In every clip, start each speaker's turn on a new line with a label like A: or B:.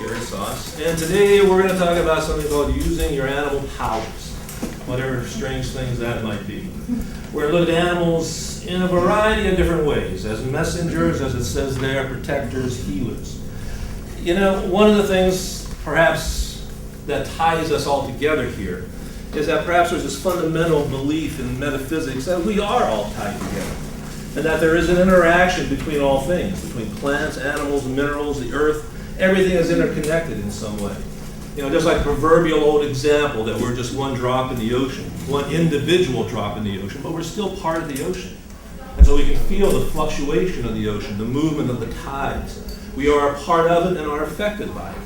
A: educator, Saus, and today we're going to talk about something called using your animal powers, whatever strange things that might be. We're going to look at animals in a variety of different ways, as messengers, as it says there, protectors, healers. You know, one of the things perhaps that ties us all together here is that perhaps there's this fundamental belief in metaphysics that we are all tied together, and that there is an interaction between all things, between plants, animals, minerals, the earth. Everything is interconnected in some way. You know, just like the proverbial old example that we're just one drop in the ocean, one individual drop in the ocean, but we're still part of the ocean. And so we can feel the fluctuation of the ocean, the movement of the tides. We are a part of it and are affected by it.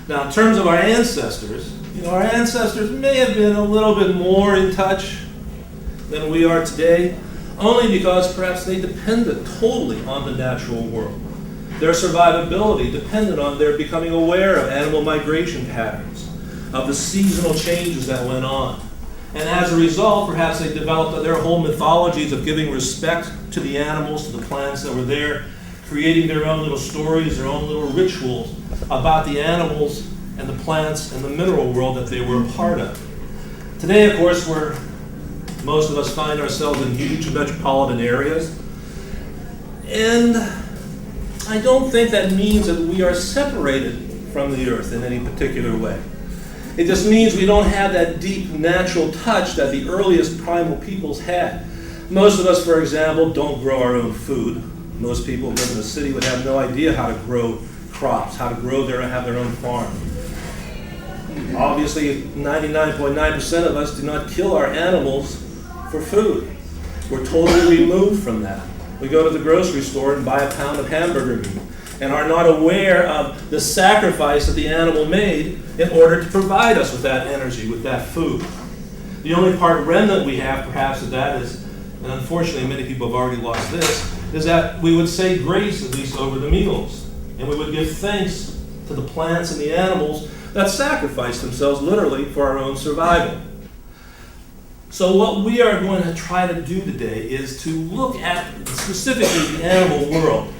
A: Now, in terms of our ancestors, you know, our ancestors may have been a little bit more in touch than we are today, only because perhaps they depended totally on the natural world. Their survivability depended on their becoming aware of animal migration patterns, of the seasonal changes that went on. And as a result, perhaps they developed their whole mythologies of giving respect to the animals, to the plants that were there, creating their own little stories, their own little rituals about the animals and the plants and the mineral world that they were a part of. Today, of course, most of us find ourselves in huge metropolitan areas, and I don't think that means that we are separated from the earth in any particular way. It just means we don't have that deep natural touch that the earliest primal peoples had. Most of us, for example, don't grow our own food. Most people who live in the city would have no idea how to grow crops, how to have their own farm. Obviously, 99.9% of us do not kill our animals for food. We're totally removed from that. We go to the grocery store and buy a pound of hamburger meat and are not aware of the sacrifice that the animal made in order to provide us with that energy, with that food. The only part remnant we have perhaps of that is, and unfortunately many people have already lost this, is that we would say grace at least over the meals. And we would give thanks to the plants and the animals that sacrifice themselves literally for our own survival. So what we are going to try to do today is to look at specifically the animal world.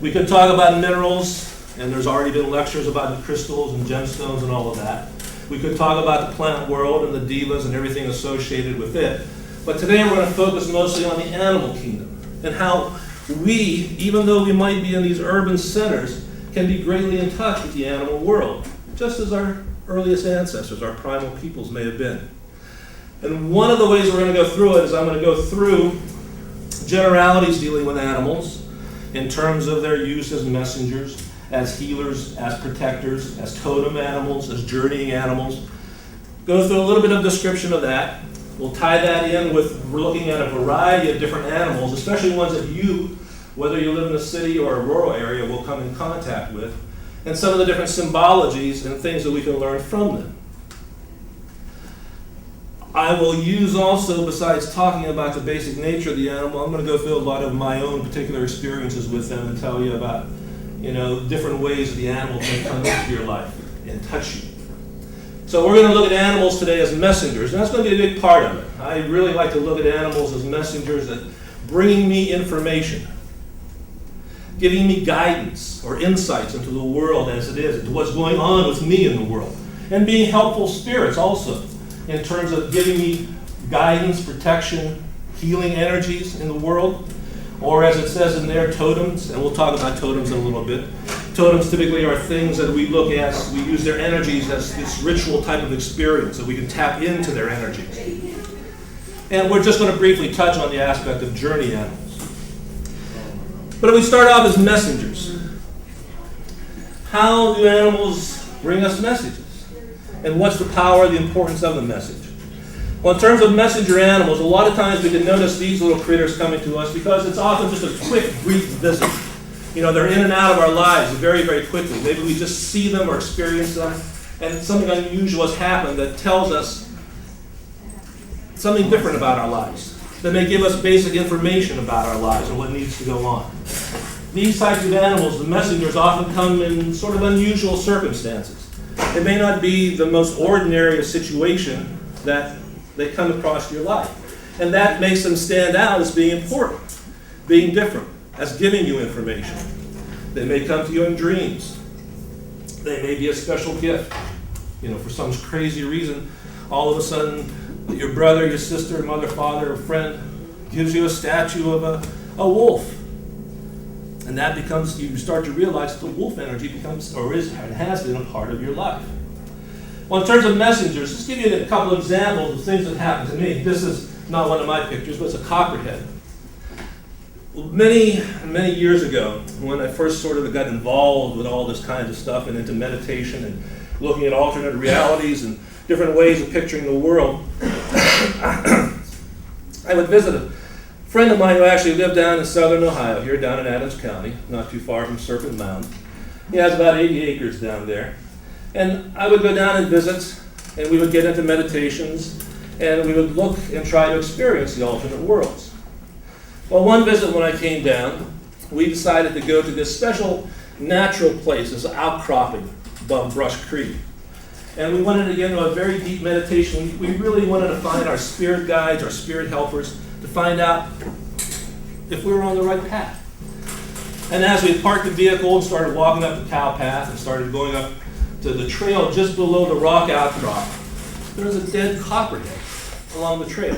A: We could talk about minerals, and there's already been lectures about the crystals and gemstones and all of that. We could talk about the plant world and the devas and everything associated with it. But today we're going to focus mostly on the animal kingdom and how we, even though we might be in these urban centers, can be greatly in touch with the animal world, just as our earliest ancestors, our primal peoples may have been. And one of the ways we're going to go through it is I'm going to go through generalities dealing with animals in terms of their use as messengers, as healers, as protectors, as totem animals, as journeying animals. Go through a little bit of description of that. We'll tie that in with we're looking at a variety of different animals, especially ones that you, whether you live in a city or a rural area, will come in contact with, and some of the different symbologies and things that we can learn from them. I will use also, besides talking about the basic nature of the animal, I'm going to go through a lot of my own particular experiences with them and tell you about, different ways the animal can come into your life and touch you. So we're going to look at animals today as messengers, and that's going to be a big part of it. I really like to look at animals as messengers that bring me information, giving me guidance or insights into the world as it is, into what's going on with me in the world, and being helpful spirits also, in terms of giving me guidance, protection, healing energies in the world, or as it says in there, totems, and we'll talk about totems in a little bit. Totems typically are things that we look at, we use their energies as this ritual type of experience, so we can tap into their energies. And we're just going to briefly touch on the aspect of journey animals. But if we start off as messengers, how do animals bring us messages? And what's the power, the importance of the message? Well, in terms of messenger animals, a lot of times we can notice these little critters coming to us because it's often just a quick, brief visit. They're in and out of our lives very, very quickly. Maybe we just see them or experience them, and something unusual has happened that tells us something different about our lives, that may give us basic information about our lives and what needs to go on. These types of animals, the messengers, often come in sort of unusual circumstances. It may not be the most ordinary situation that they come across your life. And that makes them stand out as being important, being different, as giving you information. They may come to you in dreams. They may be a special gift. For some crazy reason, all of a sudden, your brother, your sister, mother, father, or friend gives you a statue of a wolf. And that becomes, you start to realize that the wolf energy becomes, or is, and has been a part of your life. Well, in terms of messengers, just give you a couple of examples of things that happened to me. This is not one of my pictures, but it's a copperhead. Many, many years ago, when I first sort of got involved with all this kind of stuff and into meditation and looking at alternate realities and different ways of picturing the world, I would visit a friend of mine who actually lived down in southern Ohio, here down in Adams County, not too far from Serpent Mound. He has about 80 acres down there. And I would go down and visit, and we would get into meditations, and we would look and try to experience the alternate worlds. Well, one visit when I came down, we decided to go to this special natural place, this outcropping above Brush Creek. And we wanted to get into a very deep meditation. We really wanted to find our spirit guides, our spirit helpers, to find out if we were on the right path. And as we parked the vehicle and started walking up the cow path and started going up to the trail just below the rock outcrop, there was a dead copperhead along the trail.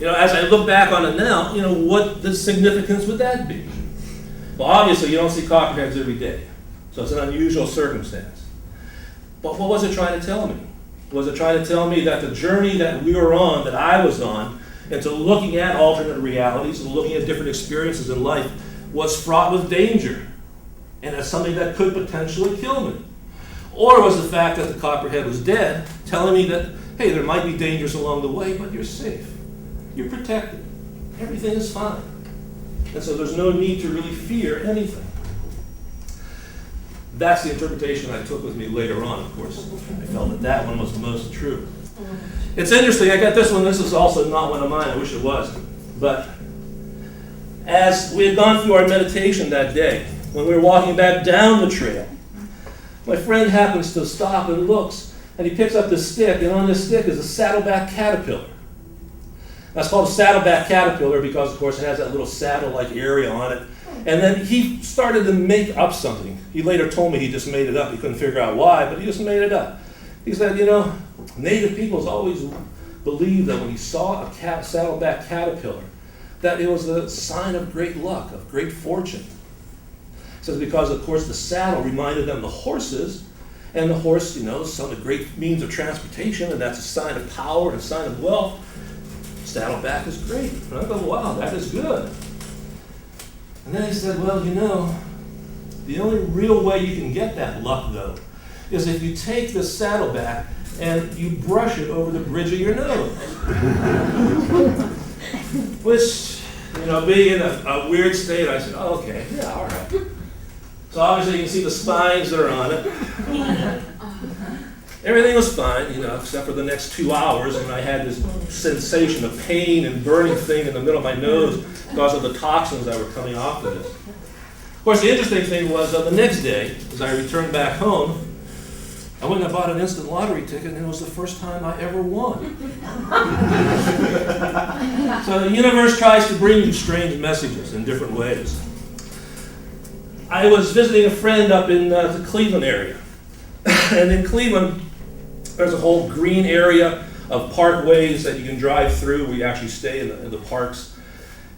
A: As I look back on it now, what the significance would that be? Well, obviously, you don't see copperheads every day, so it's an unusual circumstance. But what was it trying to tell me? Was it trying to tell me that the journey that we were on, that I was on, into looking at alternate realities and looking at different experiences in life was fraught with danger, and as something that could potentially kill me? Or was the fact that the copperhead was dead telling me that, hey, there might be dangers along the way, but you're safe. You're protected. Everything is fine. And so there's no need to really fear anything. That's the interpretation I took with me later on, of course. I felt that that one was the most true. It's interesting, I got this one. This is also not one of mine. I wish it was. But as we had gone through our meditation that day, when we were walking back down the trail, my friend happens to stop and looks, and he picks up this stick, and on this stick is a saddleback caterpillar. That's called a saddleback caterpillar because, of course, it has that little saddle-like area on it. And then he started to make up something. He later told me he just made it up. He couldn't figure out why, but he just made it up. He said, Native peoples always believed that when he saw a saddleback caterpillar, that it was a sign of great luck, of great fortune. He says because, of course, the saddle reminded them of the horses, and the horse, some of the great means of transportation, and that's a sign of power and a sign of wealth. Saddleback is great. And I go, wow, that is good. And then he said, well, the only real way you can get that luck, though, is if you take the saddleback and you brush it over the bridge of your nose. Which, being in a weird state, I said, oh, okay, yeah, all right. So obviously you can see the spines that are on it. Everything was fine, except for the next 2 hours when I had this sensation of pain and burning thing in the middle of my nose because of the toxins that were coming off of this. Of course, the interesting thing was the next day, as I returned back home, I went and bought an instant lottery ticket, and it was the first time I ever won. So the universe tries to bring you strange messages in different ways. I was visiting a friend up in the Cleveland area. And in Cleveland, there's a whole green area of parkways that you can drive through. We actually stay in the parks.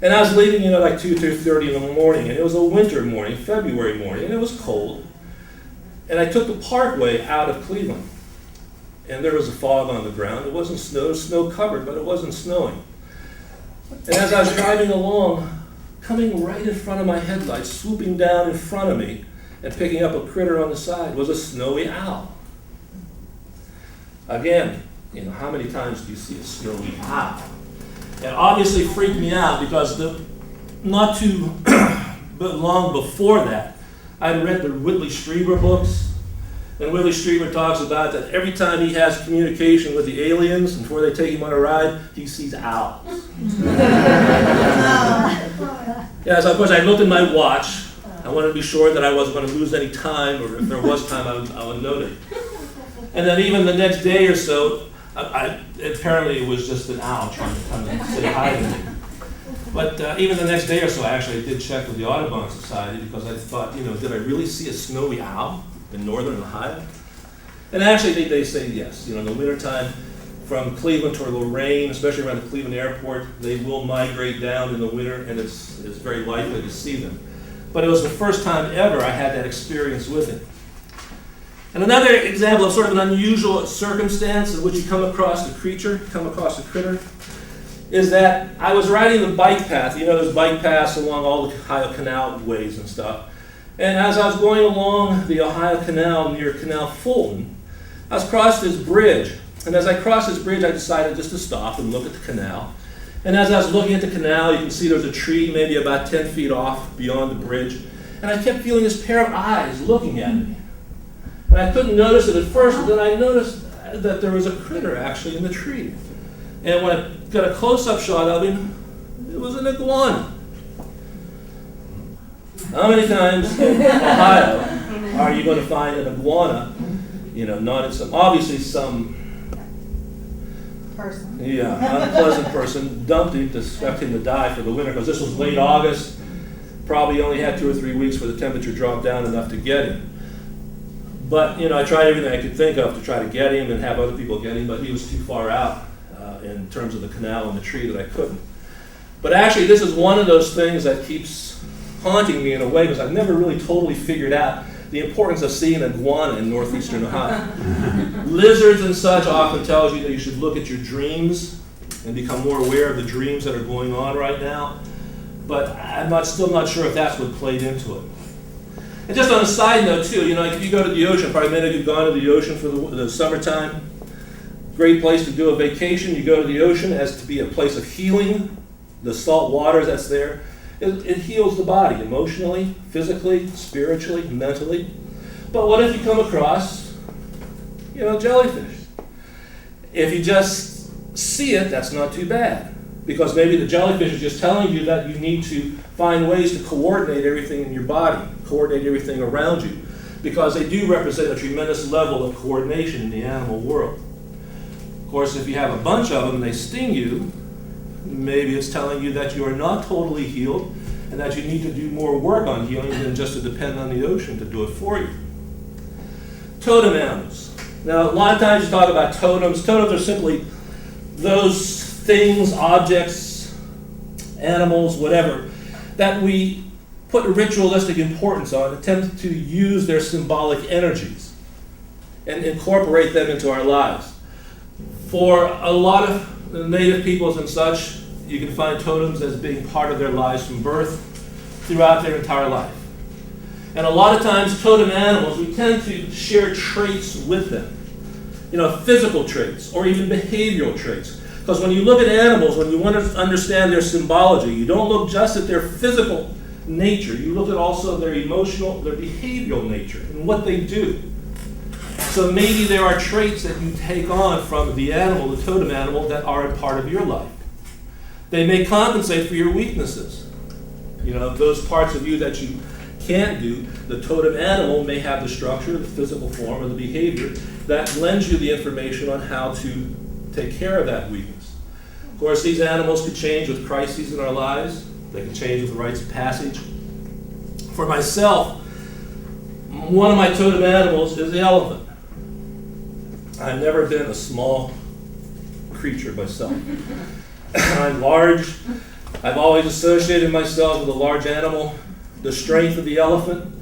A: And I was leaving, like 2:30 in the morning, and it was a winter morning, February morning, and it was cold. And I took the parkway out of Cleveland. And there was a fog on the ground. It wasn't snow covered, but it wasn't snowing. And as I was driving along, coming right in front of my headlights, swooping down in front of me, and picking up a critter on the side was a snowy owl. Again, how many times do you see a snowy owl? It obviously freaked me out because not too but long before that, I'd read the Whitley Strieber books, and Whitley Strieber talks about that every time he has communication with the aliens, and before they take him on a ride, he sees owls. Yeah, so of course I looked at my watch. I wanted to be sure that I wasn't going to lose any time, or if there was time, I would note it. And then even the next day or so, apparently it was just an owl trying to come and say hi to me. But even the next day or so, I actually did check with the Audubon Society because I thought, did I really see a snowy owl in northern Ohio? And actually, they say yes. In the wintertime, from Cleveland toward Lorraine, especially around the Cleveland airport, they will migrate down in the winter, and it's very likely to see them. But it was the first time ever I had that experience with it. And another example of sort of an unusual circumstance in which you come across a critter, is that I was riding the bike path. There's bike paths along all the Ohio Canal ways and stuff. And as I was going along the Ohio Canal near Canal Fulton, I was crossed this bridge. And as I crossed this bridge, I decided just to stop and look at the canal. And as I was looking at the canal, you can see there's a tree maybe about 10 feet off beyond the bridge. And I kept feeling this pair of eyes looking at me. And I couldn't notice it at first, but then I noticed that there was a critter actually in the tree. And when I got a close-up shot of him, it was an iguana. How many times in Ohio are you going to find an iguana, not in some
B: person.
A: Unpleasant person dumped him to expect him to die for the winter, because this was late August, probably only had 2 or 3 weeks for the temperature dropped down enough to get him. But, I tried everything I could think of to try to get him and have other people get him, but he was too far out in terms of the canal and the tree that I couldn't. But actually, this is one of those things that keeps haunting me in a way, because I've never really totally figured out the importance of seeing an iguana in northeastern Ohio. Lizards and such often tells you that you should look at your dreams and become more aware of the dreams that are going on right now. But I'm still not sure if that's what played into it. And just on a side note too, if you go to the ocean, probably many of you have gone to the ocean for the summertime. Great place to do a vacation. You go to the ocean as to be a place of healing. The salt water that's there, it heals the body emotionally, physically, spiritually, mentally. But what if you come across, jellyfish? If you just see it, that's not too bad. Because maybe the jellyfish is just telling you that you need to find ways to coordinate everything in your body, coordinate everything around you. Because they do represent a tremendous level of coordination in the animal world. Of course, if you have a bunch of them and they sting you, maybe it's telling you that you are not totally healed and that you need to do more work on healing than just to depend on the ocean to do it for you. Totem animals. Now, a lot of times you talk about totems. Totems are simply those things, objects, animals, whatever, that we put ritualistic importance on, attempt to use their symbolic energies and incorporate them into our lives. For a lot of native peoples and such, you can find totems as being part of their lives from birth throughout their entire life. And a lot of times, totem animals, we tend to share traits with them. Physical traits or even behavioral traits. Because when you look at animals, when you want to understand their symbology, you don't look just at their physical nature. You look at also their emotional, their behavioral nature and what they do. So maybe there are traits that you take on from the animal, the totem animal, that are a part of your life. They may compensate for your weaknesses. Those parts of you that you can't do, the totem animal may have the structure, the physical form, or the behavior that lends you the information on how to take care of that weakness. Of course, these animals could change with crises in our lives. They can change with the rites of passage. For myself, one of my totem animals is the elephant. I've never been a small creature myself. I'm large. I've always associated myself with a large animal. The strength of the elephant.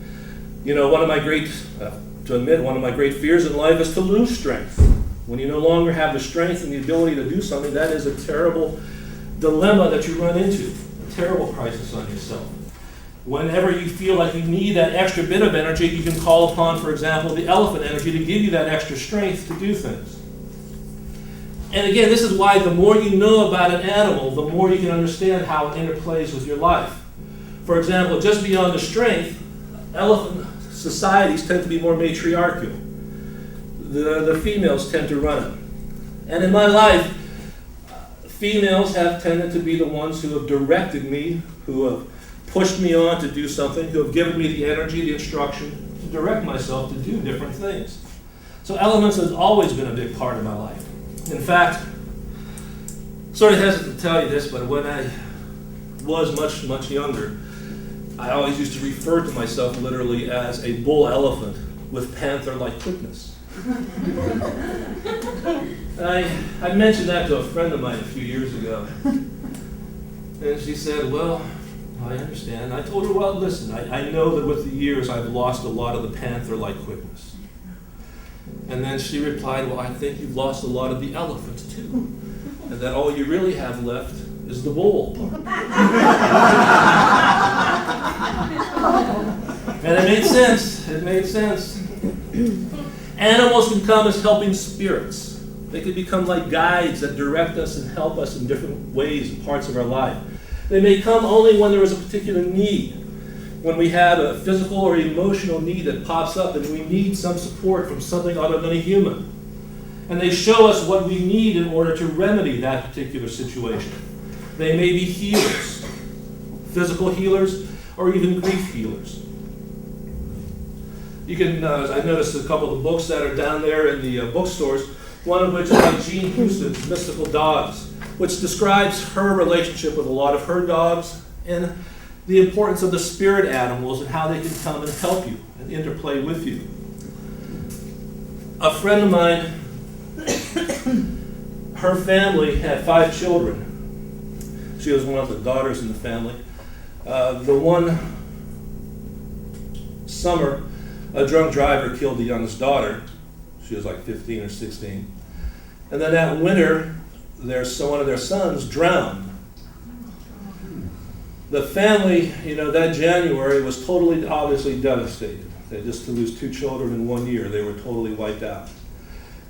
A: One of my great fears in life is to lose strength. When you no longer have the strength and the ability to do something, that is a terrible dilemma that you run into, a terrible crisis on yourself. Whenever you feel like you need that extra bit of energy, you can call upon, for example, the elephant energy to give you that extra strength to do things. And again, this is why the more you know about an animal, the more you can understand how it interplays with your life. For example, just beyond the strength, elephant societies tend to be more matriarchal. The females tend to run it. And in my life, females have tended to be the ones who have directed me, who have pushed me on to do something, who have given me the energy, the instruction to direct myself to do different things. So elements has always been a big part of my life. In fact, sort of hesitant to tell you this, but when I was much, much younger, I always used to refer to myself literally as a bull elephant with panther-like quickness. I mentioned that to a friend of mine a few years ago. And she said, well, I understand. I told her, well, listen, I know that with the years I've lost a lot of the panther-like quickness. And then she replied, well, I think you've lost a lot of the elephant too. And that all you really have left is the bull. And it made sense. It made sense. Animals can come as helping spirits. They can become like guides that direct us and help us in different ways and parts of our life. They may come only when there is a particular need, when we have a physical or emotional need that pops up and we need some support from something other than a human. And they show us what we need in order to remedy that particular situation. They may be healers, physical healers, or even grief healers. You can, I noticed a couple of books that are down there in the bookstores, one of which is by Jean Houston's Mystical Dogs, which describes her relationship with a lot of her dogs and the importance of the spirit animals and how they can come and help you and interplay with you. A friend of mine, her family had 5 children. She was one of the daughters in the family. The one summer, a drunk driver killed the youngest daughter. She was like 15 or 16. And then that winter, one of their sons drowned. The family, that January was totally, obviously devastated. Just to lose 2 children in 1 year, they were totally wiped out.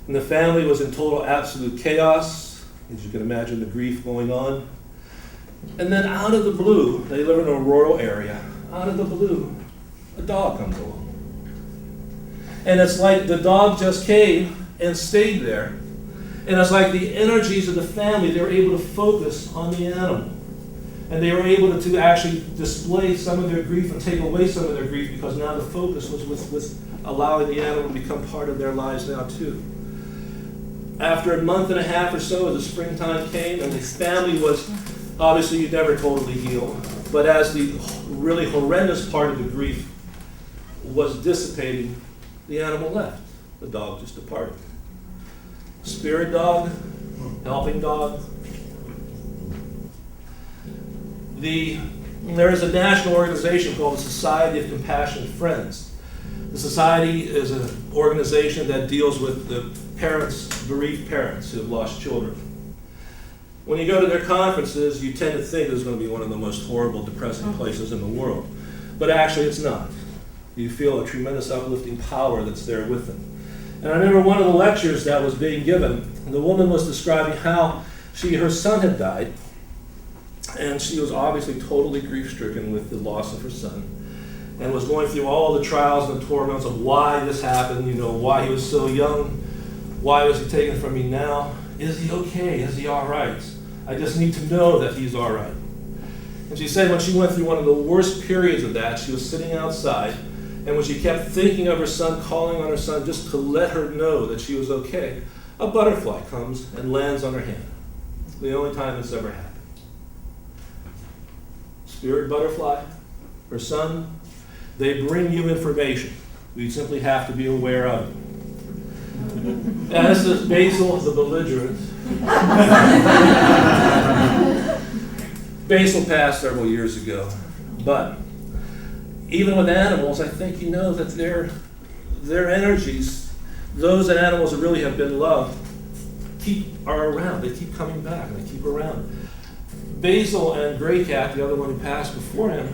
A: And the family was in total absolute chaos, as you can imagine the grief going on. And then out of the blue, they live in a rural area, out of the blue, a dog comes along. And it's like the dog just came and stayed there. And it's like the energies of the family, they were able to focus on the animal. And they were able to actually display some of their grief and take away some of their grief because now the focus was with allowing the animal to become part of their lives now too. After a month and a half or so, as the springtime came, and the family was, obviously you never totally heal, but as the really horrendous part of the grief was dissipating, the animal left. The dog just departed. Spirit dog, helping dog. There is a national organization called the Society of Compassionate Friends. The society is an organization that deals with the parents, bereaved parents who have lost children. When you go to their conferences, you tend to think it's going to be one of the most horrible, depressing places in the world. But actually it's not. You feel a tremendous uplifting power that's there with them. And I remember one of the lectures that was being given, the woman was describing how her son had died, and she was obviously totally grief-stricken with the loss of her son, and was going through all the trials and the torments of why this happened, why he was so young, why was he taken from me now, is he okay, is he all right? I just need to know that he's all right. And she said when she went through one of the worst periods of that, she was sitting outside, and when she kept thinking of her son, calling on her son just to let her know that she was okay, a butterfly comes and lands on her hand. It's the only time it's ever happened. Spirit butterfly, her son, they bring you information. We simply have to be aware of it. And this is Basil the belligerent. Basil passed several years ago, but even with animals, I think you know that their energies, those animals that really have been loved, are around. They keep coming back and they keep around. Basil and Gray Cat, the other one who passed before him,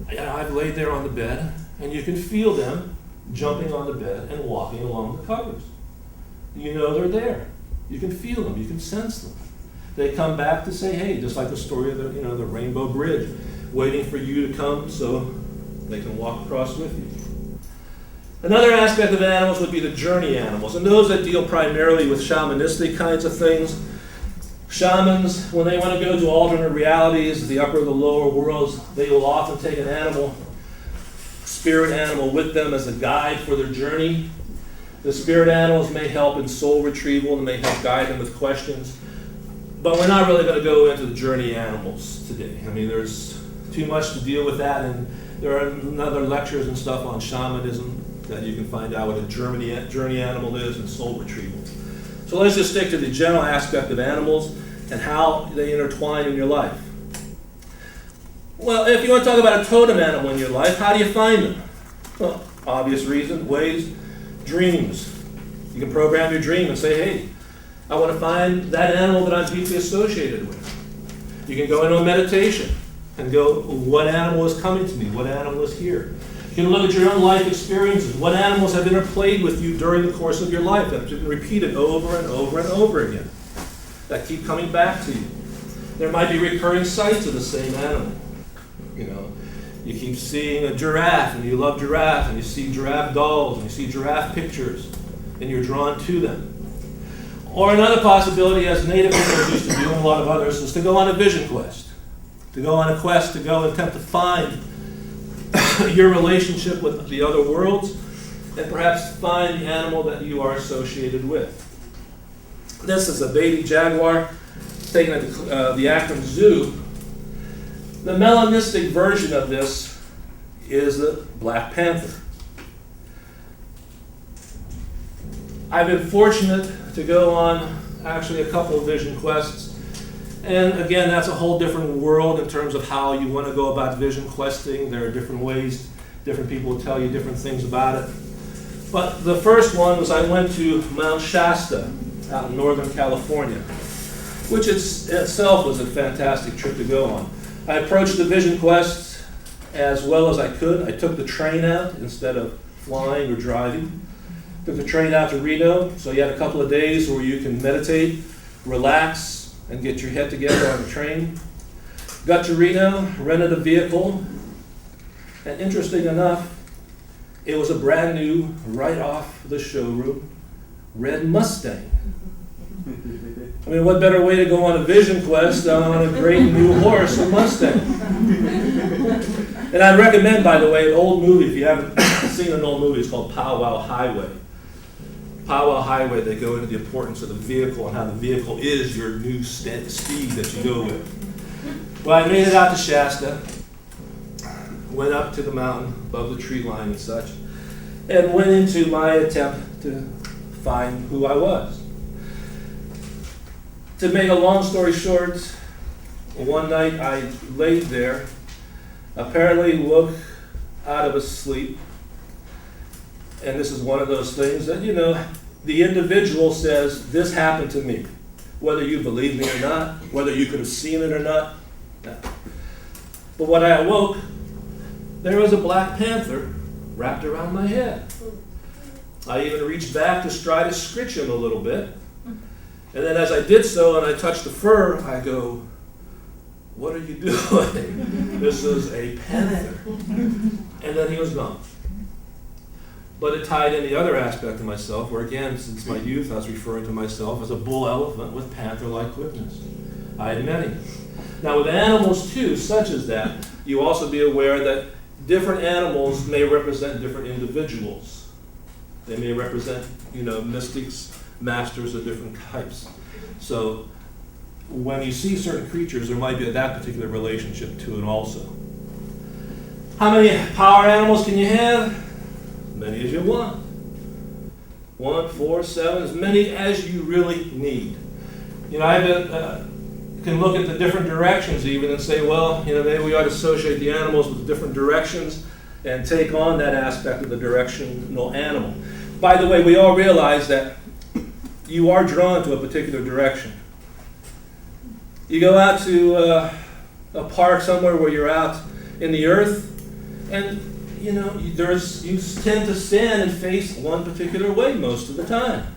A: I've laid there on the bed, and you can feel them jumping on the bed and walking along the covers. You know they're there. You can feel them. You can sense them. They come back to say, hey, just like the story of the Rainbow Bridge, waiting for you to come so they can walk across with you. Another aspect of animals would be the journey animals, and those that deal primarily with shamanistic kinds of things. Shamans, when they want to go to alternate realities, the upper and the lower worlds, they will often take an animal, spirit animal, with them as a guide for their journey. The spirit animals may help in soul retrieval and may help guide them with questions. But we're not really going to go into the journey animals today. I mean, there's too much to deal with that, and there are other lectures and stuff on shamanism that you can find out what a journey animal is and soul retrieval. So let's just stick to the general aspect of animals and how they intertwine in your life. Well, if you want to talk about a totem animal in your life, how do you find them? Well, obvious reason, ways, dreams. You can program your dream and say, hey, I want to find that animal that I'm deeply associated with. You can go into a meditation and go, what animal is coming to me? What animal is here? You can look at your own life experiences. What animals have interplayed with you during the course of your life that have been repeated over and over and over again, that keep coming back to you? There might be recurring sights of the same animal. You know, you keep seeing a giraffe, and you love giraffe, and you see giraffe dolls, and you see giraffe pictures, and you're drawn to them. Or another possibility, as native peoples used to do, and a lot of others, is to go on a vision quest. To go on a quest to go and attempt to find your relationship with the other worlds, and perhaps find the animal that you are associated with. This is a baby jaguar taken at the Akron Zoo. The melanistic version of this is the Black Panther. I've been fortunate to go on actually a couple of vision quests. And again, that's a whole different world in terms of how you want to go about vision questing. There are different ways, different people will tell you different things about it. But the first one was I went to Mount Shasta out in Northern California, which itself was a fantastic trip to go on. I approached the vision quest as well as I could. I took the train out instead of flying or driving. Took the train out to Reno, so you had a couple of days where you can meditate, relax, and get your head together on the train. Got to Reno, rented a vehicle, and interesting enough, it was a brand new, right off the showroom, red Mustang. I mean, what better way to go on a vision quest than on a great new horse, a Mustang? And I'd recommend, by the way, an old movie, if you haven't seen an old movie, it's called Pow Wow Highway. Pow Wow Highway, they go into the importance of the vehicle and how the vehicle is your new speed that you go with. Well, I made it out to Shasta, went up to the mountain above the tree line and such, and went into my attempt to find who I was. To make a long story short, one night I laid there, apparently woke out of a sleep, and this is one of those things that, you know, the individual says, this happened to me. Whether you believe me or not, whether you could have seen it or not. No. But when I awoke, there was a Black Panther wrapped around my head. I even reached back to try to scritch him a little bit. And then as I did so and I touched the fur, I go, what are you doing? This is a panther. And then he was gone. But it tied in the other aspect of myself, where again, since my youth, I was referring to myself as a bull elephant with panther-like quickness. I had many. Now with animals too, such as that, you also be aware that different animals may represent different individuals. They may represent, mystics, masters of different types. So when you see certain creatures, there might be that particular relationship to it also. How many power animals can you have? As many as you want. 1, 4, 7, as many as you really need. I can look at the different directions even and say, well, maybe we ought to associate the animals with different directions and take on that aspect of the directional animal. By the way, we all realize that you are drawn to a particular direction. You go out to a park somewhere where you're out in the earth, and you tend to stand and face one particular way most of the time.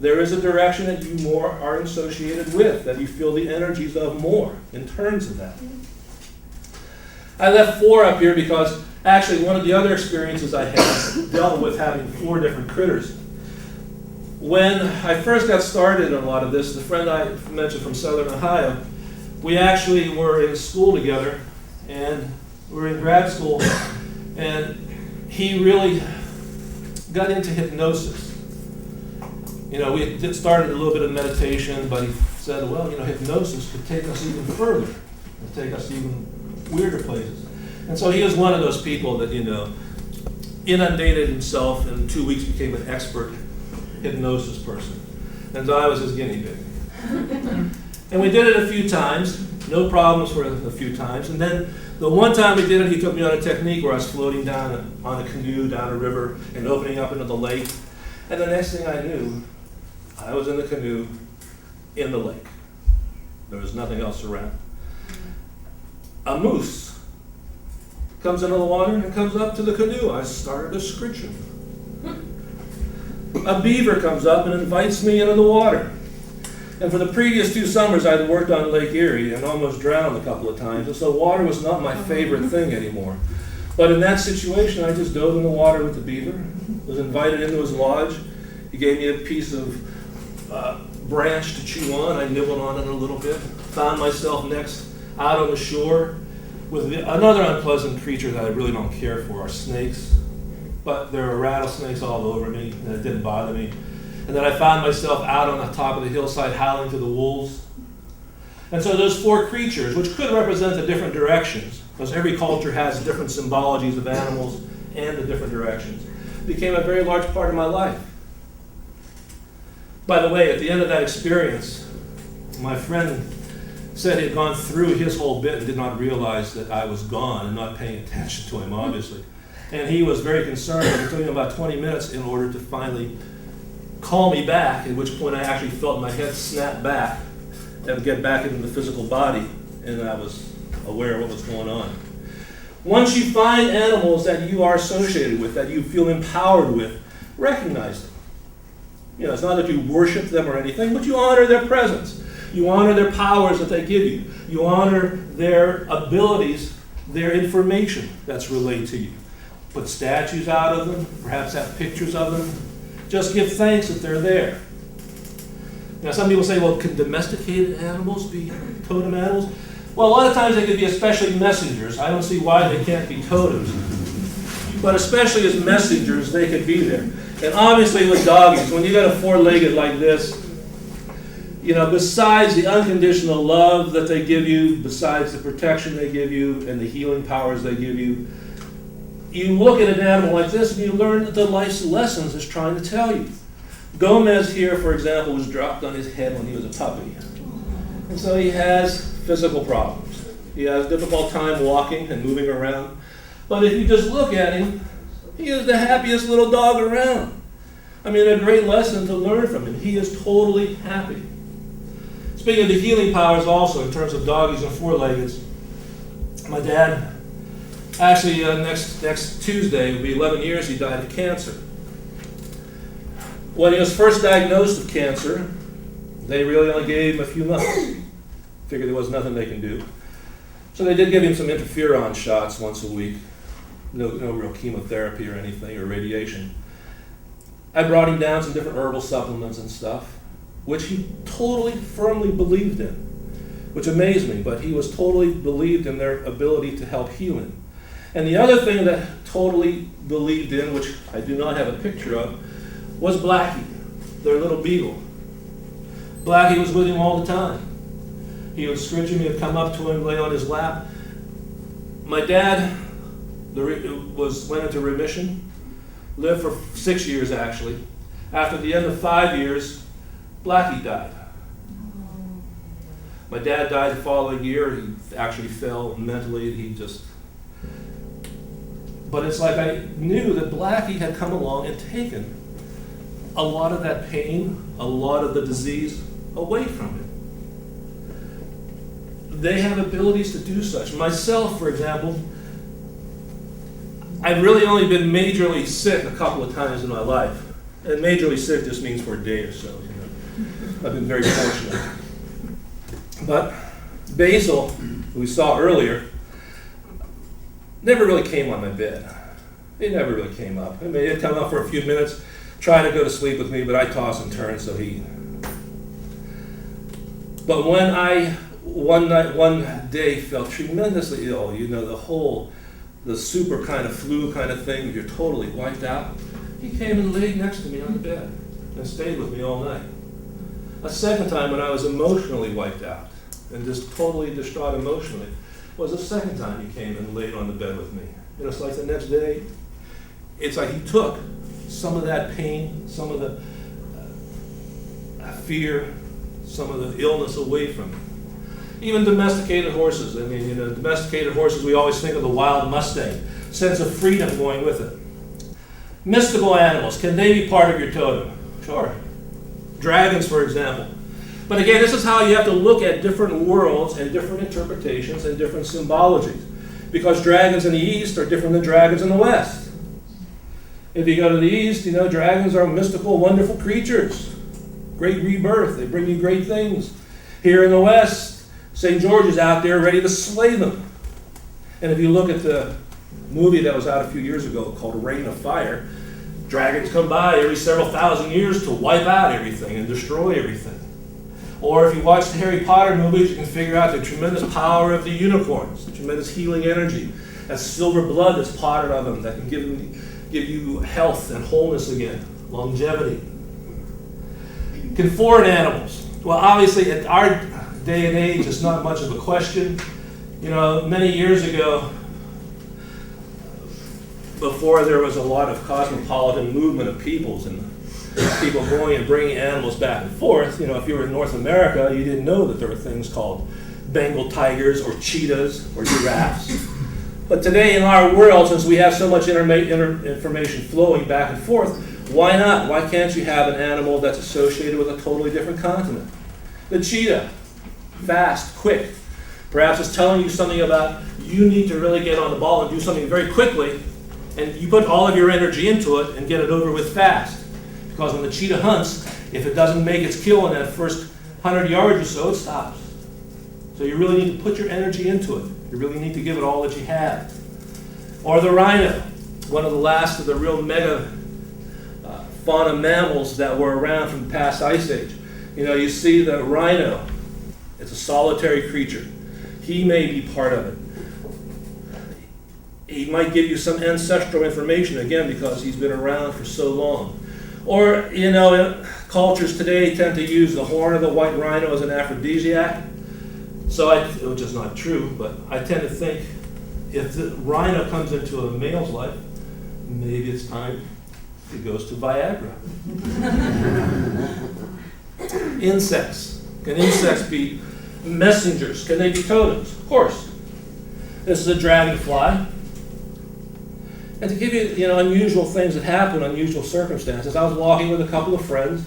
A: There is a direction that you more are associated with, that you feel the energies of more in terms of that. I left 4 up here because actually one of the other experiences I had dealt with having 4 different critters. When I first got started in a lot of this, the friend I mentioned from Southern Ohio, we actually were in school together, and we were in grad school, and he really got into hypnosis. We had started a little bit of meditation, but he said, well, hypnosis could take us even further, and take us even weirder places. And so he was one of those people that, inundated himself and in 2 weeks became an expert hypnosis person. And so I was his guinea pig. And we did it a few times, no problems for a few times. And then the one time we did it, he took me on a technique where I was floating down on a canoe down a river and opening up into the lake. And the next thing I knew, I was in the canoe in the lake. There was nothing else around. A moose comes into the water and comes up to the canoe. I started to scritch him. A beaver comes up and invites me into the water. And for the previous 2 summers, I'd worked on Lake Erie and almost drowned a couple of times. And so water was not my favorite thing anymore. But in that situation, I just dove in the water with the beaver, was invited into his lodge. He gave me a piece of branch to chew on. I nibbled on it a little bit. Found myself next out on the shore with another unpleasant creature that I really don't care for, are snakes. But there were rattlesnakes all over me, and it didn't bother me. And then I found myself out on the top of the hillside howling to the wolves. And so those 4 creatures, which could represent the different directions, because every culture has different symbologies of animals and the different directions, became a very large part of my life. By the way, at the end of that experience, my friend said he had gone through his whole bit and did not realize that I was gone and not paying attention to him, obviously. And he was very concerned. It took him about 20 minutes in order to finally call me back, at which point I actually felt my head snap back and get back into the physical body, and I was aware of what was going on. Once you find animals that you are associated with, that you feel empowered with, recognize them. It's not that you worship them or anything, but you honor their presence. You honor their powers that they give you. You honor their abilities, their information that's relayed to you. Put statues out of them, perhaps have pictures of them. Just give thanks that they're there. Now, some people say, well, can domesticated animals be totem animals? Well, a lot of times they could be especially messengers. I don't see why they can't be totems. But especially as messengers, they could be there. And obviously with doggies, when you got a 4-legged like this, besides the unconditional love that they give you, besides the protection they give you and the healing powers they give you, you look at an animal like this and you learn the life's lessons it's trying to tell you. Gomez here, for example, was dropped on his head when he was a puppy. And so he has physical problems. He has a difficult time walking and moving around. But if you just look at him, he is the happiest little dog around. A great lesson to learn from him. He is totally happy. Speaking of the healing powers also, in terms of doggies and 4-leggeds, my dad, actually next Tuesday, will be 11 years, he died of cancer. When he was first diagnosed with cancer, they really only gave him a few months. Figured there was nothing they can do. So they did give him some interferon shots once a week. No real chemotherapy or anything, or radiation. I brought him down some different herbal supplements and stuff, which he totally firmly believed in, which amazed me, but he was totally believed in their ability to help heal him. And the other thing that totally believed in, which I do not have a picture of, was Blackie, their little beagle. Blackie was with him all the time. He would scritch him, he would come up to him, lay on his lap. My dad went into remission, lived for 6 years actually. After the end of 5 years, Blackie died. My dad died the following year. He actually fell mentally. But it's like I knew that Blackie had come along and taken a lot of that pain, a lot of the disease away from it. They have abilities to do such. Myself, for example, I've really only been majorly sick a couple of times in my life. And majorly sick just means for a day or so. I've been very fortunate. But Basil, who we saw earlier, never really came on my bed. He never really came up. He'd come up for a few minutes, try to go to sleep with me, but I toss and turn, so he... But when I, one day, felt tremendously ill, the super kind of flu kind of thing, you're totally wiped out, he came and laid next to me on the bed. and stayed with me all night. A second time when I was emotionally wiped out and just totally distraught emotionally was the second time he came and laid on the bed with me. And it's like the next day, it's like he took some of that pain, some of the fear, some of the illness away from me. Even domesticated horses. I mean, domesticated horses, we always think of the wild Mustang. Sense of freedom going with it. Mystical animals, can they be part of your totem? Sure. Dragons, for example. But again, this is how you have to look at different worlds and different interpretations and different symbologies. Because dragons in the East are different than dragons in the West. If you go to the East, dragons are mystical, wonderful creatures. Great rebirth. They bring you great things. Here in the West, St. George is out there ready to slay them. And if you look at the movie that was out a few years ago called Reign of Fire, dragons come by every several thousand years to wipe out everything and destroy everything. Or if you watch the Harry Potter movies, you can figure out the tremendous power of the unicorns, the tremendous healing energy, that silver blood that's potted of them that can give you health and wholeness again, longevity. Can foreign animals? Well, obviously at our day and age, it's not much of a question. Many years ago, before there was a lot of cosmopolitan movement of peoples and people going and bringing animals back and forth, if you were in North America, you didn't know that there were things called Bengal tigers or cheetahs or giraffes. But today in our world, since we have so much information flowing back and forth, why not? Why can't you have an animal that's associated with a totally different continent? The cheetah, fast, quick. Perhaps it's telling you something about you need to really get on the ball and do something very quickly, and you put all of your energy into it and get it over with fast. Because when the cheetah hunts, if it doesn't make its kill in that first 100 yards or so, it stops. So you really need to put your energy into it. You really need to give it all that you have. Or the rhino, one of the last of the real mega fauna mammals that were around from the past ice age. You see the rhino. It's a solitary creature. He may be part of it. He might give you some ancestral information, again, because he's been around for so long. Or, cultures today tend to use the horn of the white rhino as an aphrodisiac. Which is not true, but I tend to think if the rhino comes into a male's life, maybe it's time it goes to Viagra. Insects. Can insects be messengers? Can they be totems? Of course. This is a dragonfly. And to give you, unusual things that happen, unusual circumstances, I was walking with a couple of friends,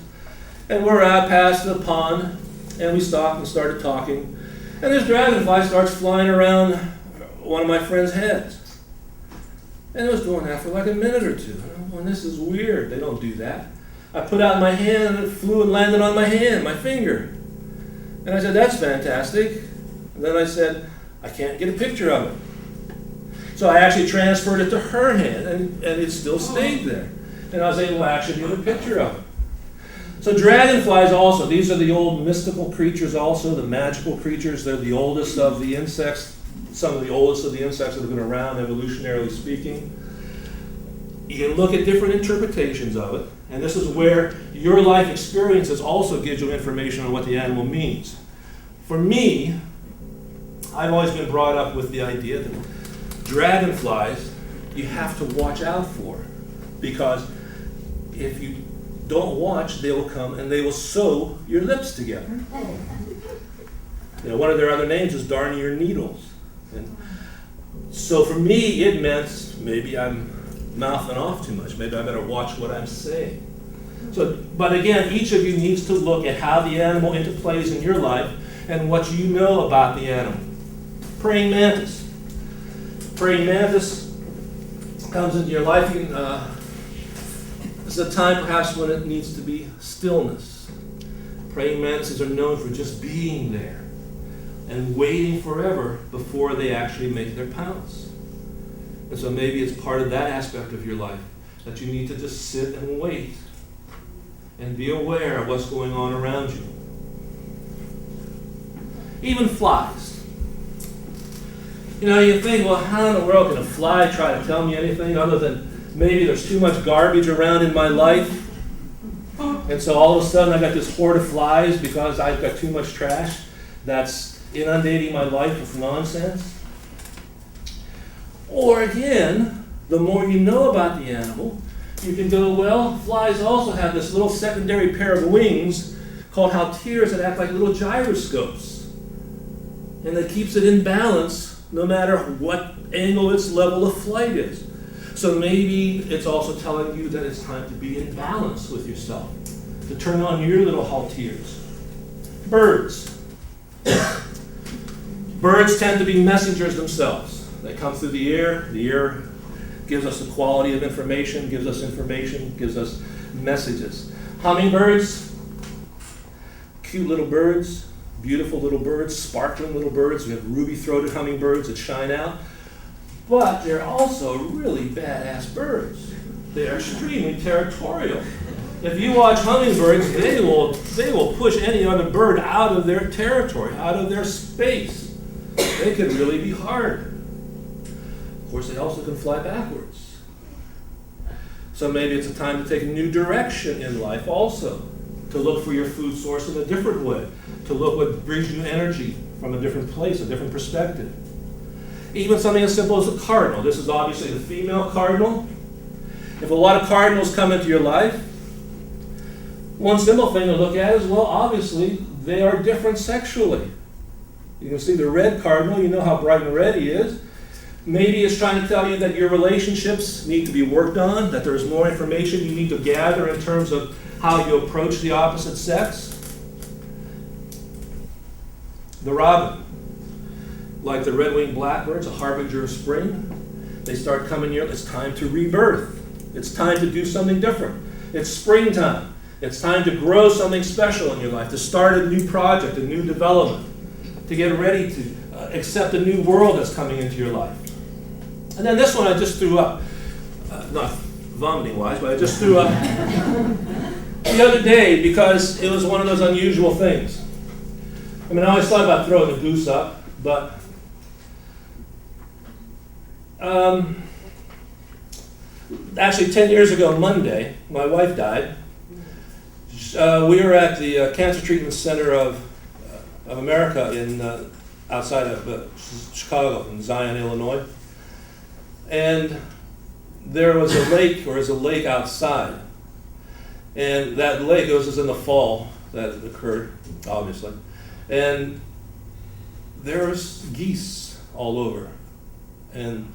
A: and we're out past the pond, and we stopped and started talking, and this dragonfly starts flying around one of my friends' heads. And it was doing that for like a minute or two. And this is weird. They don't do that. I put out my hand, and it flew and landed on my hand, my finger. And I said, that's fantastic. And then I said, I can't get a picture of it. So I actually transferred it to her hand, and it still stayed there. And I was able to actually get a picture of it. So dragonflies also, these are the old mystical creatures also, the magical creatures. They're the oldest of the insects, some of the oldest of the insects that have been around, evolutionarily speaking. You can look at different interpretations of it, and this is where your life experiences also gives you information on what the animal means. For me, I've always been brought up with the idea that dragonflies you have to watch out for, because if you don't watch, they will come and they will sew your lips together. One of their other names is darn your needles. And so for me, it meant maybe I'm mouthing off too much. Maybe I better watch what I'm saying. But again, each of you needs to look at how the animal interplays in your life and what you know about the animal. Praying mantis. Praying mantis comes into your life. This is a time perhaps when it needs to be stillness. Praying mantises are known for just being there and waiting forever before they actually make their pounce. And so maybe it's part of that aspect of your life that you need to just sit and wait and be aware of what's going on around you. Even flies. You think, well, how in the world can a fly try to tell me anything other than maybe there's too much garbage around in my life? And so all of a sudden I got this horde of flies because I've got too much trash that's inundating my life with nonsense. Or again, the more you know about the animal, you can go, well, flies also have this little secondary pair of wings called halteres that act like little gyroscopes. And that keeps it in balance no matter what angle its level of flight is. So maybe it's also telling you that it's time to be in balance with yourself, to turn on your little halteres. Birds. Birds tend to be messengers themselves. They come through the air. The air gives us the quality of information, gives us messages. Hummingbirds, cute little birds, beautiful little birds, sparkling little birds. We have ruby-throated hummingbirds that shine out. But they're also really badass birds. They are extremely territorial. If you watch hummingbirds, they will push any other bird out of their territory, out of their space. They can really be hard. Of course, they also can fly backwards. So maybe it's a time to take a new direction in life also, to look for your food source in a different way, to look what brings you energy from a different place, a different perspective. Even something as simple as a cardinal. This is obviously the female cardinal. If a lot of cardinals come into your life, one simple thing to look at is, well, obviously, they are different sexually. You can see the red cardinal, you know how bright and red he is. Maybe it's trying to tell you that your relationships need to be worked on, that there's more information you need to gather in terms of how you approach the opposite sex. The robin, like the red-winged blackbirds, a harbinger of spring, they start coming here. It's time to rebirth. It's time to do something different. It's springtime. It's time to grow something special in your life, to start a new project, a new development, to get ready to accept a new world that's coming into your life. And then this one I just threw up, not vomiting-wise, but I just threw up the other day because it was one of those unusual things. I mean, I always thought about throwing the goose up, but actually 10 years ago Monday, my wife died. We were at the Cancer Treatment Center of America in outside of Chicago, in Zion, Illinois. And there was a lake, or is a lake outside. And that lake, it was in the fall that it occurred, obviously. And there was geese all over. And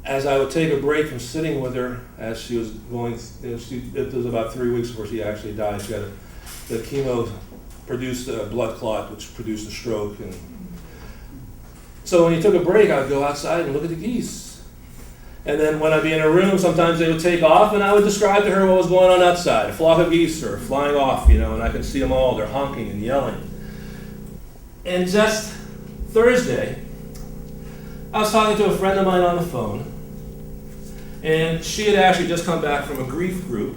A: as I would take a break from sitting with her as she was going, it was about 3 weeks before she actually died. She had the chemo produced a blood clot, which produced a stroke. And so when you took a break, I would go outside and look at the geese. And then when I'd be in a room, sometimes they would take off, and I would describe to her what was going on outside. A flock of geese are flying off, and I could see them all. They're honking and yelling. And just Thursday, I was talking to a friend of mine on the phone, and she had actually just come back from a grief group.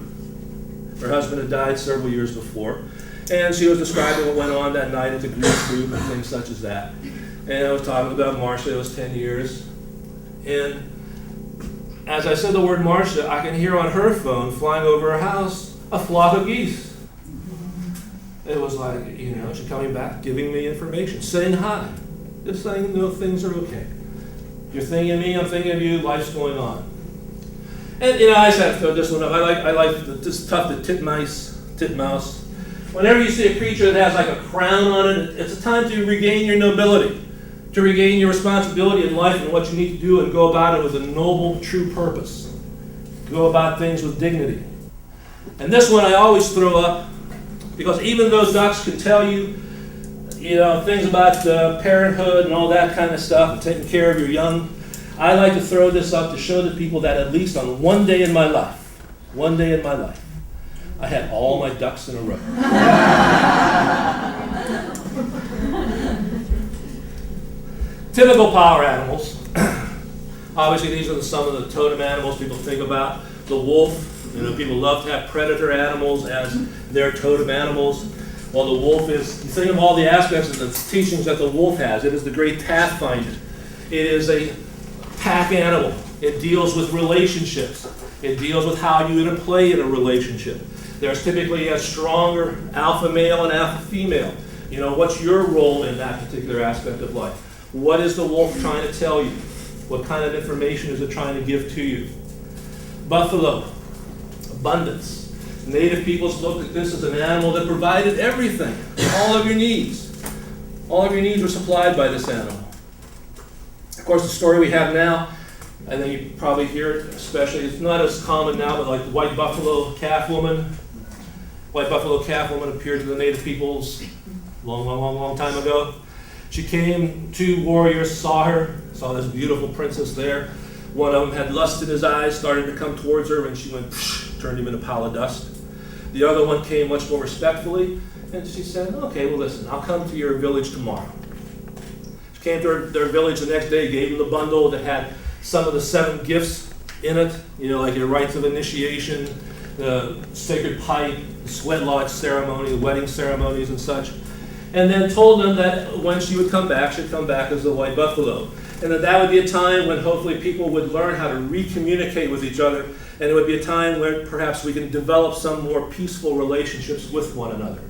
A: Her husband had died several years before, and she was describing what went on that night at the grief group and things such as that. And I was talking about Marcia. It was 10 years. And as I said the word Marcia, I can hear on her phone, flying over her house, a flock of geese. It was like, she's coming back, giving me information, saying hi, just saying, things are okay. You're thinking of me, I'm thinking of you, life's going on. And, I just have to throw this one up. I like this tough, the titmouse. Whenever you see a creature that has like a crown on it, it's a time to regain your nobility, to regain your responsibility in life and what you need to do and go about it with a noble, true purpose. Go about things with dignity. And this one I always throw up because even those ducks can tell you, things about parenthood and all that kind of stuff and taking care of your young. I like to throw this up to show the people that at least on one day in my life, I had all my ducks in a row. Typical power animals. Obviously, these are some of the totem animals people think about. The wolf. People love to have predator animals as their totem animals. Well, the wolf is, you think of all the aspects of the teachings that the wolf has. It is the great pathfinder. It is a pack animal. It deals with relationships. It deals with how you interplay in a relationship. There's typically a stronger alpha male and alpha female. You know, what's your role in that particular aspect of life? What is the wolf trying to tell you? What kind of information is it trying to give to you? Buffalo, abundance. Native peoples looked at this as an animal that provided everything, all of your needs. All of your needs were supplied by this animal. Of course, the story we have now, I think you probably hear it, especially, it's not as common now, but like the white buffalo calf woman. White buffalo calf woman appeared to the native peoples long time ago. She came, two warriors saw her, saw this beautiful princess there. One of them had lust in his eyes, started to come towards her, and she went, turned him into a pile of dust. The other one came much more respectfully, and she said, okay, well listen, I'll come to your village tomorrow. She came to their village the next day, gave them the bundle that had some of the 7 gifts in it, you know, like your rites of initiation, the sacred pipe, the sweat lodge ceremony, the wedding ceremonies and such. And then told them that when she would come back, she'd come back as the white buffalo. And that would be a time when hopefully people would learn how to re-communicate with each other, and it would be a time where perhaps we can develop some more peaceful relationships with one another.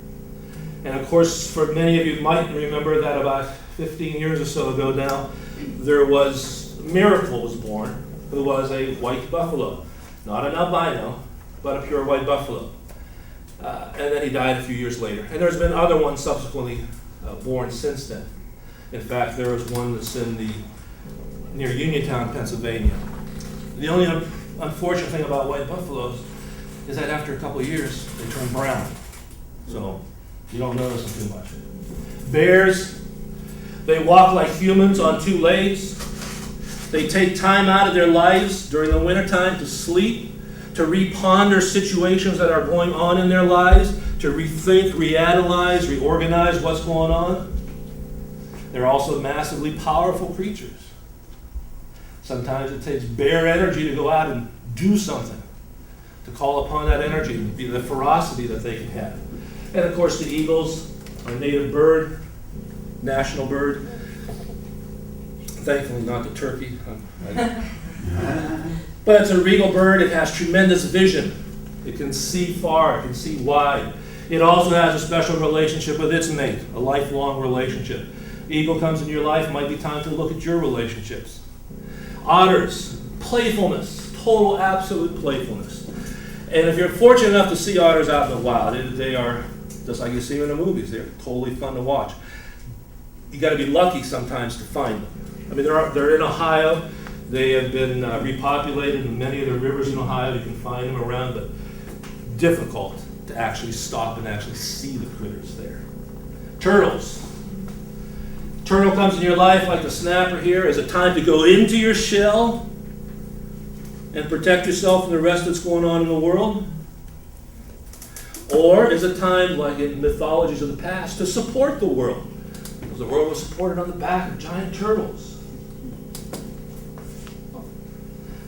A: And of course, for many of you might remember that about 15 years or so ago now, Miracle was born, who was a white buffalo. Not an albino, but a pure white buffalo. And then he died a few years later. And there's been other ones subsequently born since then. In fact, there was one that's near Uniontown, Pennsylvania. The only unfortunate thing about white buffaloes is that after a couple of years, they turn brown. So you don't notice them too much. Bears, they walk like humans on 2 legs. They take time out of their lives during the wintertime to sleep, to reponder situations that are going on in their lives, to rethink, reanalyze, reorganize what's going on. They're also massively powerful creatures. Sometimes it takes bear energy to go out and do something, to call upon that energy, the ferocity that they can have. And of course the eagles, our native bird, national bird. Thankfully not the turkey. But it's a regal bird. It has tremendous vision. It can see far, it can see wide. It also has a special relationship with its mate, a lifelong relationship. Eagle comes in your life, might be time to look at your relationships. Otters, playfulness, total absolute playfulness. And if you're fortunate enough to see otters out in the wild, they are, just like you see them in the movies, they're totally fun to watch. You got to be lucky sometimes to find them. I mean, they're in Ohio. They have been repopulated in many of the rivers in Ohio. You can find them around, but difficult to actually stop and actually see the critters there. Turtles. Turtle comes in your life like the snapper here as a time to go into your shell and protect yourself from the rest that's going on in the world. Or is a time, like in mythologies of the past, to support the world. Because the world was supported on the back of giant turtles.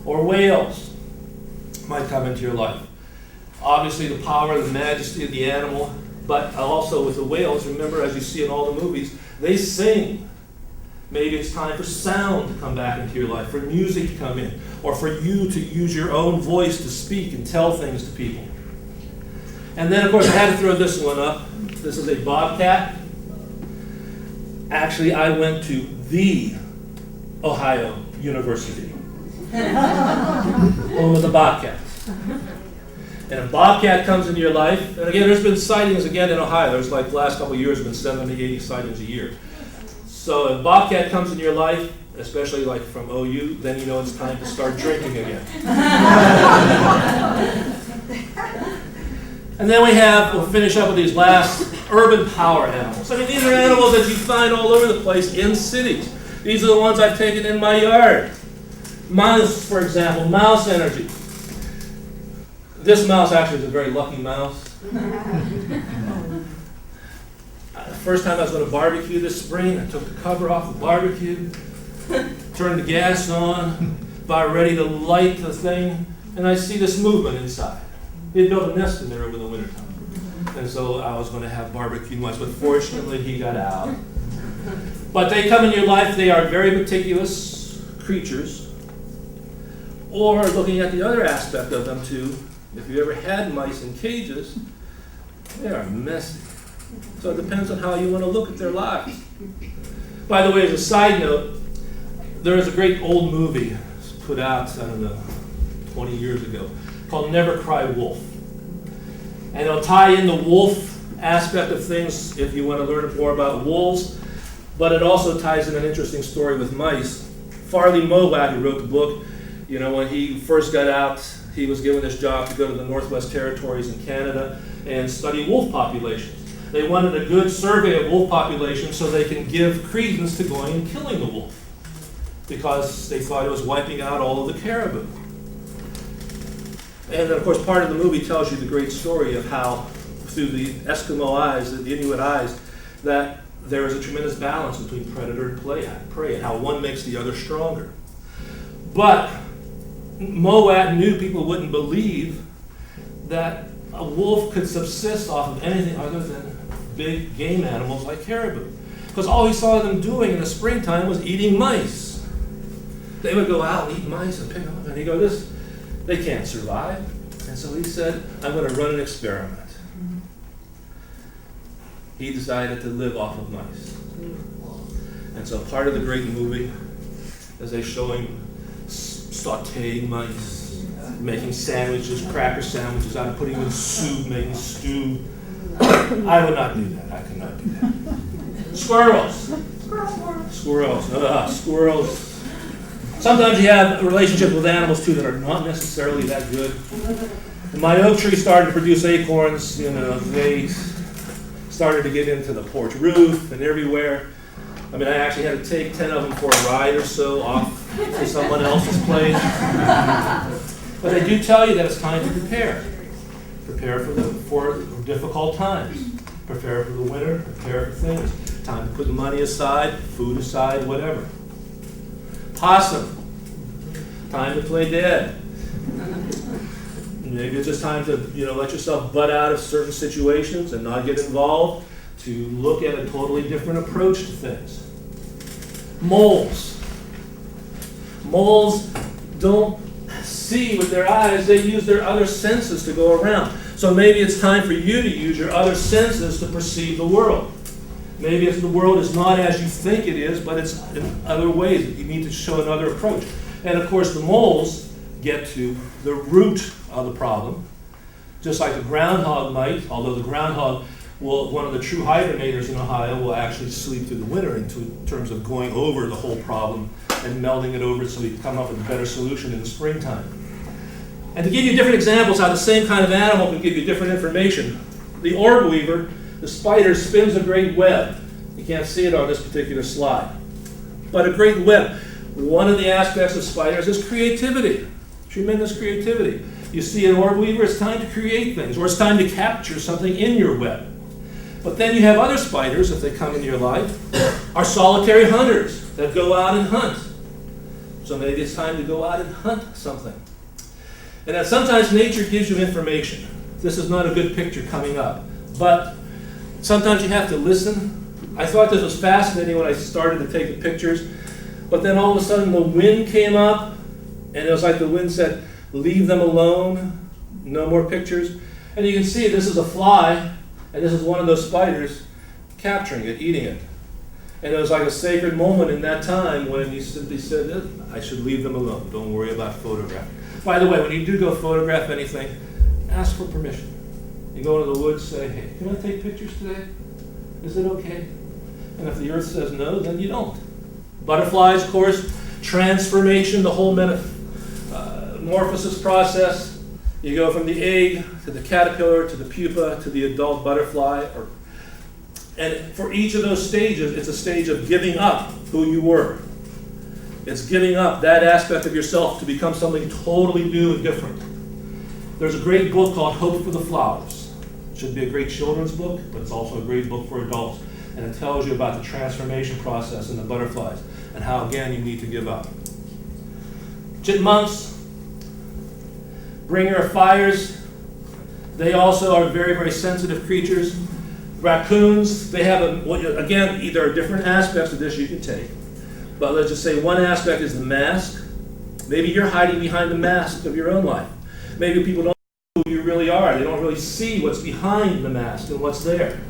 A: Or whales might come into your life. Obviously the power, the majesty of the animal, but also with the whales, remember as you see in all the movies, they sing. Maybe it's time for sound to come back into your life, for music to come in, or for you to use your own voice to speak and tell things to people. And then of course I had to throw this one up. This is a bobcat. Actually, I went to the Ohio University. Home of the Bobcats. And a bobcat comes into your life, and again, there's been sightings again in Ohio. There's like the last couple of years, been 70, 80 sightings a year. So if a bobcat comes into your life, especially like from OU, then you know it's time to start drinking again. And then we'll finish up with these last urban power animals. I mean, these are animals that you find all over the place in cities. These are the ones I've taken in my yard. Mouse, for example, mouse energy. This mouse actually is a very lucky mouse. First time I was going to barbecue this spring, I took the cover off the barbecue, turned the gas on, about ready to light the thing, and I see this movement inside. He had built a nest in there over the wintertime. And so I was going to have barbecue mice, but fortunately he got out. But they come in your life, they are very meticulous creatures. Or looking at the other aspect of them too, If you ever had mice in cages, they are messy. So it depends on how you want to look at their lives. By the way, as a side note, there is a great old movie put out, I don't know, 20 years ago, called Never Cry Wolf. And it'll tie in the wolf aspect of things if you want to learn more about wolves, but it also ties in an interesting story with mice. Farley Mowat, who wrote the book, when he first got out, he was given this job to go to the Northwest Territories in Canada and study wolf populations. They wanted a good survey of wolf populations so they can give credence to going and killing the wolf, because they thought it was wiping out all of the caribou. And of course, part of the movie tells you the great story of how, through the Eskimo eyes, the Inuit eyes, that there is a tremendous balance between predator and prey, and how one makes the other stronger. But Mowat knew people wouldn't believe that a wolf could subsist off of anything other than big game animals like caribou. Because all he saw them doing in the springtime was eating mice. They would go out and eat mice and pick them up, and he goes, they can't survive. And so he said, I'm going to run an experiment. He decided to live off of mice. And so part of the great movie is they show him sauteing mice, making sandwiches, cracker sandwiches, out of putting them in soup, making stew. I would not do that. I could not do that. Squirrels. Squirrels. Sometimes you have relationships with animals too that are not necessarily that good. When my oak tree started to produce acorns, they started to get into the porch roof and everywhere. I actually had to take 10 of them for a ride or so off to someone else's place. But they do tell you that it's time to prepare. Prepare for difficult times. Prepare for the winter. Prepare for things. Time to put money aside, food aside, whatever. Possum. Time to play dead. Maybe it's just time to let yourself butt out of certain situations and not get involved, to look at a totally different approach to things. Moles. Moles don't see with their eyes, they use their other senses to go around. So maybe it's time for you to use your other senses to perceive the world. Maybe if the world is not as you think it is, but it's in other ways that you need to show another approach. And of course the moles get to the root of the problem, just like the groundhog might, although the groundhog one of the true hibernators in Ohio will actually sleep through the winter in terms of going over the whole problem and melding it over so we can come up with a better solution in the springtime. And to give you different examples how the same kind of animal can give you different information, the orb weaver, the spider, spins a great web. You can't see it on this particular slide. But a great web. One of the aspects of spiders is creativity, tremendous creativity. You see an orb weaver, it's time to create things, or it's time to capture something in your web. But then you have other spiders, if they come into your life, are solitary hunters that go out and hunt. So maybe it's time to go out and hunt something. And that sometimes nature gives you information. This is not a good picture coming up, but sometimes you have to listen. I thought this was fascinating when I started to take the pictures, but then all of a sudden the wind came up, and it was like the wind said, leave them alone, no more pictures. And you can see this is a fly, and this is one of those spiders capturing it, eating it. And it was like a sacred moment in that time when he simply said, I should leave them alone, don't worry about photographing. By the way, when you do go photograph anything, ask for permission. You go into the woods, say, hey, can I take pictures today? Is it okay? And if the earth says no, then you don't. Butterflies, of course, transformation, the whole metamorphosis process. You go from the egg to the caterpillar to the pupa to the adult butterfly. And for each of those stages, it's a stage of giving up who you were. It's giving up that aspect of yourself to become something totally new and different. There's a great book called Hope for the Flowers. It should be a great children's book, but it's also a great book for adults. And it tells you about the transformation process in the butterflies and how, again, you need to give up. Chipmunks, bringer of fires, they also are very, very sensitive creatures. Raccoons, they have, again, there are different aspects of this you can take. But let's just say one aspect is the mask. Maybe you're hiding behind the mask of your own life. Maybe people don't who you really are. They don't really see what's behind the mask and what's there.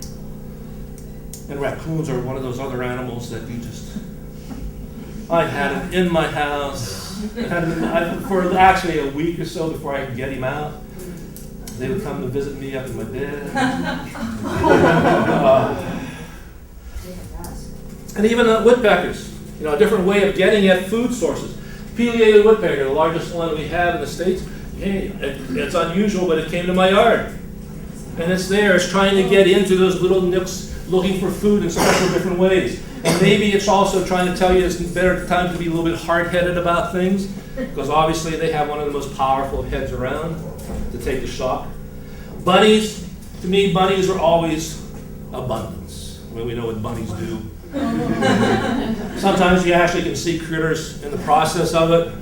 A: And raccoons are one of those other animals that you just... I had him in my house. I had him for actually a week or so before I could get him out. They would come to visit me up in my bed. And even woodpeckers, a different way of getting at food sources. Pileated woodpecker, the largest one we have in the States. Hey, it's unusual, but it came to my yard. And it's there. It's trying to get into those little nooks, looking for food in special different ways. And maybe it's also trying to tell you it's better time to be a little bit hard-headed about things, because obviously they have one of the most powerful heads around to take the shock. Bunnies, to me, bunnies are always abundance. I mean, we know what bunnies do. Sometimes you actually can see critters in the process of it.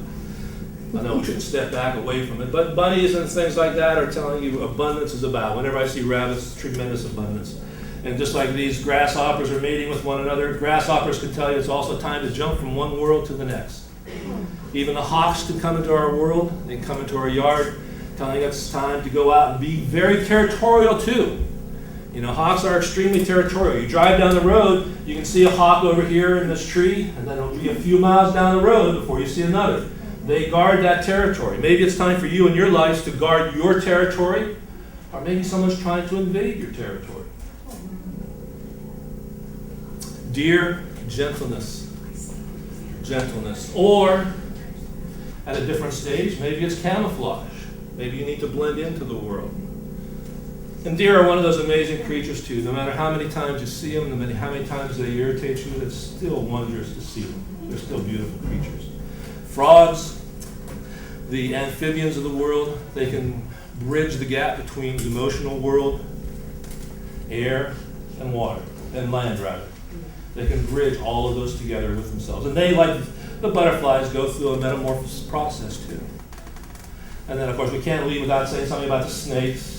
A: I know we should step back away from it, but bunnies and things like that are telling you abundance is about. Whenever I see rabbits, tremendous abundance. And just like these grasshoppers are mating with one another, grasshoppers can tell you it's also time to jump from one world to the next. Even the hawks can come into our world, they come into our yard, telling us it's time to go out and be very territorial too. Hawks are extremely territorial. You drive down the road, you can see a hawk over here in this tree, and then it'll be a few miles down the road before you see another. They guard that territory. Maybe it's time for you in your lives to guard your territory, or maybe someone's trying to invade your territory. Deer, gentleness. Gentleness. Or, at a different stage, maybe it's camouflage. Maybe you need to blend into the world. And deer are one of those amazing creatures too. No matter how many times you see them, no matter how many times they irritate you, it's still wondrous to see them. They're still beautiful creatures. Frogs, the amphibians of the world, they can bridge the gap between the emotional world, air, and water, and land rather. They can bridge all of those together with themselves. And they, like the butterflies, go through a metamorphosis process too. And then, of course, we can't leave without saying something about the snakes.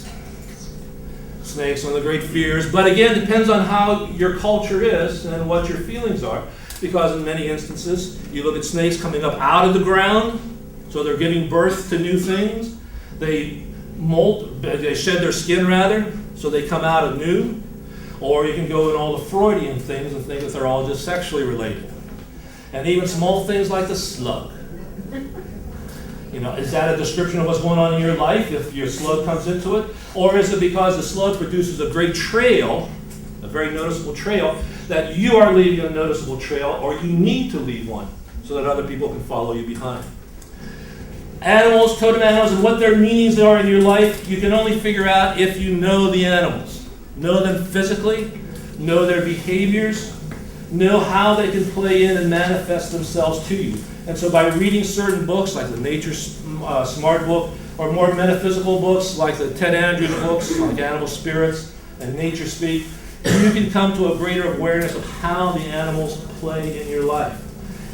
A: Snakes, one of the great fears. But again, it depends on how your culture is and what your feelings are. Because in many instances, you look at snakes coming up out of the ground, so they're giving birth to new things. They molt, they shed their skin rather, so they come out anew. Or you can go in all the Freudian things and think that they're all just sexually related. And even small things like the slug. Is that a description of what's going on in your life if your slug comes into it? Or is it because the slug produces a great trail, a very noticeable trail, that you are leaving a noticeable trail, or you need to leave one so that other people can follow you behind? Animals, totem animals, and what their meanings are in your life, you can only figure out if you know the animals. Know them physically, know their behaviors, know how they can play in and manifest themselves to you. And so by reading certain books, like the Nature Smart book, or more metaphysical books, like the Ted Andrews books, like Animal Spirits and Nature Speak, you can come to a greater awareness of how the animals play in your life.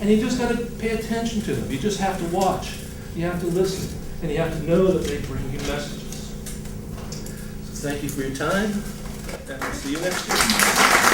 A: And you just got to pay attention to them. You just have to watch. You have to listen. And you have to know that they bring you messages. So thank you for your time, and I'll see you next year.